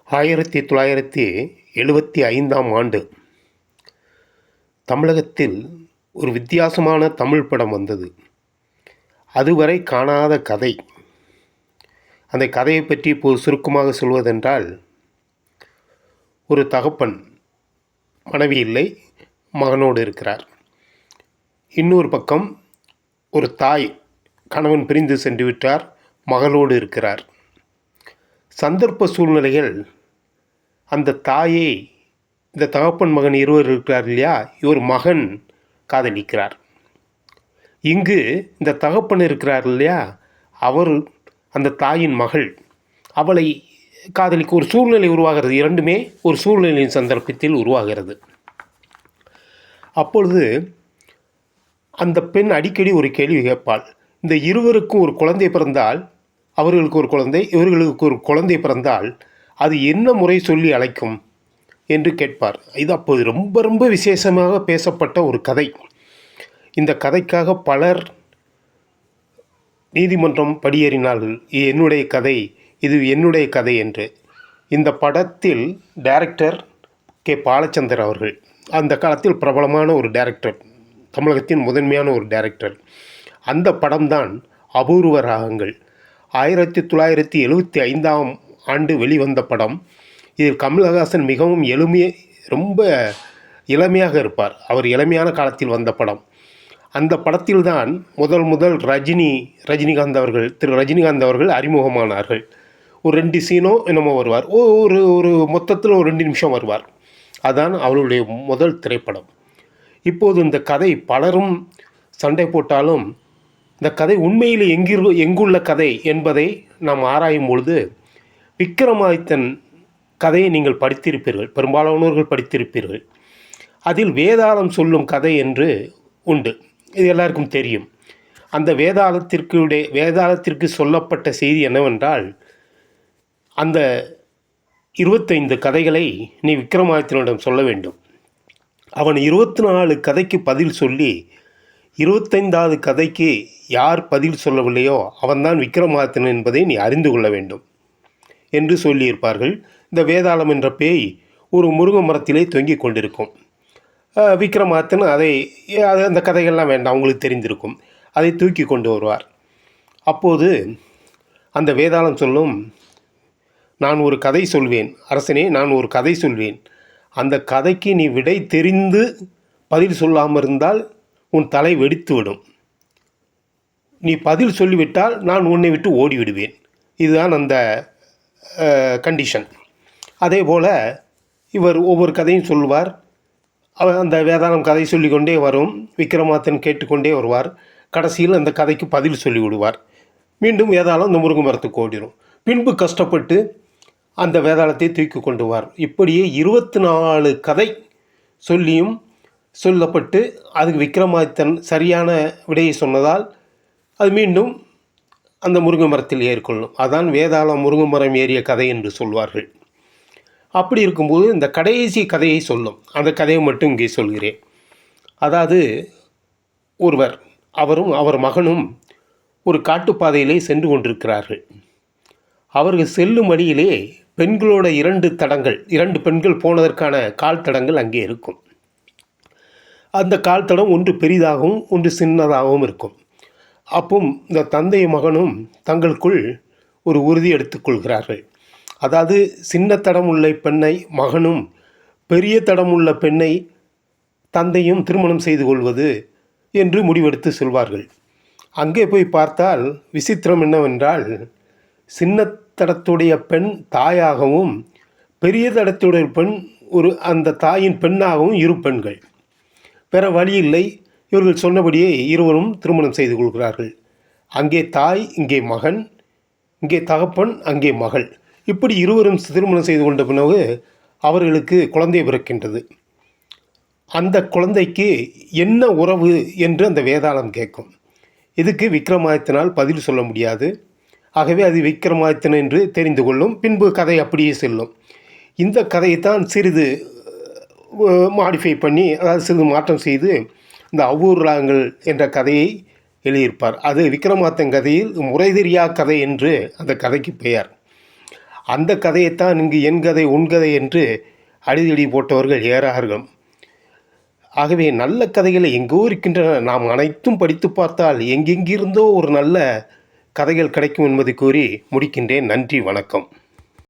1975ஆம் ஆண்டு தமிழகத்தில் ஒரு வித்தியாசமான தமிழ் படம் வந்தது. அதுவரை காணாத கதை. அந்த கதையை பற்றி இப்போது சுருக்கமாக சொல்வதென்றால், ஒரு தகப்பன் மனைவி இல்லை, மகனோடு இருக்கிறார். இன்னொரு பக்கம் ஒரு தாய் கணவன் பிரிந்து சென்று விட்டார், மகளோடு இருக்கிறார். சந்தர்ப்ப சூழ்நிலைகள் அந்த தாயை, இந்த தகப்பன் மகன் இருவர் இருக்கிறார் இல்லையா, இவர் மகன் காதலிக்கிறார். இங்கு இந்த தகப்பன் இருக்கிறார் இல்லையா, அவர் அந்த தாயின் மகள், அவளை காதலிக்க ஒரு சூழ்நிலை உருவாகிறது. இரண்டுமே ஒரு சூழ்நிலையின் சந்தர்ப்பத்தில் உருவாகிறது. அப்பொழுது அந்த பெண் அடிக்கடி ஒரு கேள்வி கேட்பாள். இந்த இருவருக்கும் ஒரு குழந்தை பிறந்தால், அவர்களுக்கு ஒரு குழந்தை, இவர்களுக்கு ஒரு குழந்தை பிறந்தால் அது என்ன முறை சொல்லி அழைக்கும் என்று கேட்பார். இது அப்போது ரொம்ப ரொம்ப விசேஷமாக பேசப்பட்ட ஒரு கதை. இந்த கதைக்காக பலர் நீதிமன்றம் படியேறினார்கள். இது என்னுடைய கதை, இது என்னுடைய கதை என்று. இந்த படத்தில் டைரக்டர் கே. பாலச்சந்தர் அவர்கள், அந்த காலத்தில் பிரபலமான ஒரு டைரக்டர், தமிழகத்தின் முதன்மையான ஒரு டைரக்டர். அந்த படம்தான் அபூர்வ ராகங்கள். 1975ஆம் ஆண்டு வெளிவந்த படம். இதில் கமலஹாசன் மிகவும் ரொம்ப இளமையாக இருப்பார். அவர் இளமையான காலத்தில் வந்த படம். அந்த படத்தில்தான் முதல் ரஜினிகாந்த் அவர்கள், திரு ரஜினிகாந்த் அவர்கள் அறிமுகமானார்கள். ஒரு 2 சீனோ என்னமோ வருவார். ஒரு மொத்தத்தில் ஒரு 2 நிமிஷம் வருவார். அதுதான் அவருடைய முதல் திரைப்படம். இப்போது இந்த கதை பலரும் சண்டை போட்டாலும், இந்த கதை உண்மையில் எங்குள்ள கதை என்பதை நாம் ஆராயும் பொழுது, விக்ரமாதித்தன் கதையை நீங்கள் படித்திருப்பீர்கள், பெரும்பாலானவர்கள் படித்திருப்பீர்கள். அதில் வேதாளம் கதை என்று உண்டு, இது எல்லாருக்கும் தெரியும். அந்த வேதாளத்திற்கு சொல்லப்பட்ட செய்தி என்னவென்றால், அந்த 25 கதைகளை நீ விக்ரமாதித்தனிடம் சொல்ல வேண்டும். அவன் 24 கதைக்கு பதில் சொல்லி 25வது கதைக்கு யார் பதில் சொல்லவில்லையோ அவன்தான் விக்ரமாதித்தன் என்பதை நீ அறிந்து கொள்ள வேண்டும் என்று சொல்லியிருப்பார்கள். இந்த வேதாளம் என்ற பேய் ஒரு முருங்கை மரத்திலே தொங்கிக் கொண்டிருக்கும். விக்ரமாதித்தன் அந்த கதைகள்லாம் வேண்டாம், உங்களுக்கு தெரிந்திருக்கும். அதை தூக்கி கொண்டு வருவார். அப்போது அந்த வேதாளம் சொல்லும், நான் ஒரு கதை சொல்வேன் அரசனே, நான் ஒரு கதை சொல்வேன். அந்த கதைக்கு நீ விடை தெரிந்து பதில் சொல்லாமல் இருந்தால் உன் தலை வெடித்துவிடும். நீ பதில் சொல்லிவிட்டால் நான் உன்னை விட்டு ஓடிவிடுவேன். இதுதான் அந்த கண்டிஷன். அதே போல் இவர் ஒவ்வொரு கதையும் சொல்லுவார். அந்த வேதாளம் கதை சொல்லிக்கொண்டே வரும். விக்ரமாதித்தன் கேட்டுக்கொண்டே வருவார். கடைசியில் அந்த கதைக்கு பதில் சொல்லி விடுவார். மீண்டும் வேதாளம் இந்த முருங்கை மரத்துக்கு ஓடிடும். பின்பு கஷ்டப்பட்டு அந்த வேதாளத்தை தூக்கி கொண்டு வார். இப்படியே 24 கதை சொல்லியும் சொல்லப்பட்டு அதுக்கு விக்ரமாதித்தன் சரியான விடையை சொன்னதால் அது மீண்டும் அந்த முருங்கை மரத்தில் ஏறிக்கொள்ளும். அதான் வேதாளம் முருங்கை மரம் ஏறிய கதை என்று சொல்வார்கள். அப்படி இருக்கும்போது இந்த கடைசி கதையை சொல்லும். அந்த கதையை மட்டும் இங்கே சொல்கிறேன். அதாவது ஒருவர், அவரும் அவர் மகனும் ஒரு காட்டுப்பாதையிலே சென்று கொண்டிருக்கிறார்கள். அவர்கள் செல்லும் வழியிலே பெண்களோட 2 பெண்கள் போனதற்கான கால் தடங்கள் அங்கே இருக்கும். அந்த கால் தடம் ஒன்று பெரிதாகவும் ஒன்று சின்னதாகவும் இருக்கும். அப்போ இந்த தந்தையும் மகனும் தங்களுக்குள் ஒரு உறுதி எடுத்துக்கொள்கிறார்கள். அதாவது சின்ன தடம் உள்ள பெண்ணை மகனும், பெரிய தடம் உள்ள பெண்ணை தந்தையும் திருமணம் செய்து கொள்வது என்று முடிவெடுத்து செல்வார்கள். அங்கே போய் பார்த்தால் விசித்திரம் என்னவென்றால், சின்ன தடத்துடைய பெண் தாயாகவும் பெரிய தடத்துடைய பெண் அந்த தாயின் பெண்ணாகவும் 2 பெண்கள். வேற வழி இல்லை, இவர்கள் சொன்னபடியே இருவரும் திருமணம் செய்து கொள்கிறார்கள். அங்கே தாய், இங்கே மகன், இங்கே தகப்பன், அங்கே மகள். இப்படி இருவரும் திருமணம் செய்து கொண்ட பிறகு அவர்களுக்கு குழந்தை பிறக்கின்றது. அந்த குழந்தைக்கு என்ன உறவு என்று அந்த வேதாளம் கேட்கும். இதுக்கு விக்ரமாதித்தனால் பதில் சொல்ல முடியாது. ஆகவே அது விக்ரமாதித்தன் என்று தெரிந்து கொள்ளும். பின்பு கதை அப்படியே செல்லும். இந்த கதையைத்தான் சிறிது மாடிஃபை பண்ணி, அதாவது சிறிது மாற்றம் செய்து இந்த அவ்வூர் ராகங்கள் என்ற கதையை எழுதியிருப்பார். அது விக்ரமாதித்தன் கதையில் முறைதெரியா கதை என்று அந்த கதைக்கு பெயர். அந்த கதையைத்தான் இங்கு என் கதை உன் கதை என்று அடிதடி போட்டவர்கள் ஏறார்கள். ஆகவே நல்ல கதைகள் எங்கோ இருக்கின்றன. நாம் அனைத்தும் படித்து பார்த்தால் எங்கெங்கிருந்தோ ஒரு நல்ல கதைகள் கிடைக்கும் என்பதை கூறி முடிக்கின்றேன். நன்றி, வணக்கம்.